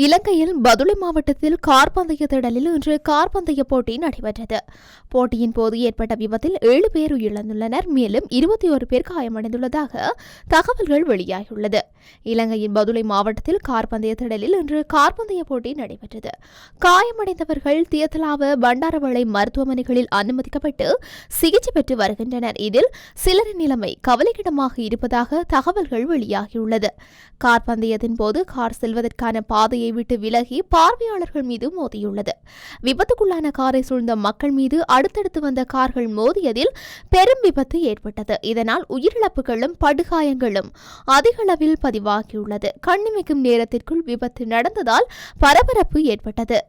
இலங்கையில் பதுளை மாவட்டத்தில் கார் பந்தய திடலில் இன்று கார் பந்தய போட்டி நடைபெற்றது. போட்டியின் போது ஏற்பட்ட விபத்தில் 7 பேர் உயிரிழந்துள்ளனர். மேலும் 21 பேர் காயமடைந்துள்ளதாக தகவல்கள் வெளியாகியுள்ளது. இலங்கையின் பதுளை மாவட்டத்தில் கார் பந்தய திடலில் இன்று கார் பந்தய போட்டி நடைபெற்றது. காயமடைந்தவர்கள் தியத்தலாவ பண்டாரவளை மருத்துவமனைகளில் அனுமதிக்கப்பட்டு சிகிச்சை பெற்று வருகின்றனர். இதில் சிலரின் நிலைமை கவலைக்கிடமாக இருப்பதாக தகவல்கள் வெளியாகியுள்ளது. கார் பந்தயத்தின் போது கார் செல்வதற்கான பாதையை விட்டு விலகி பார்வையாளர்கள் மீது மோதியுள்ளது. விபத்துக்குள்ளான காரை சூழ்ந்த மக்கள் மீது அடுத்தடுத்து வந்த கார்கள் மோதியதில் பெரும் விபத்து ஏற்பட்டது. இதனால் உயிரிழப்புகளும் படுகாயங்களும் அதிக அளவில் பதிவாகியுள்ளது. கண்ணிமைக்கும் நேரத்திற்குள் விபத்து நடந்ததால் பரபரப்பு ஏற்பட்டது.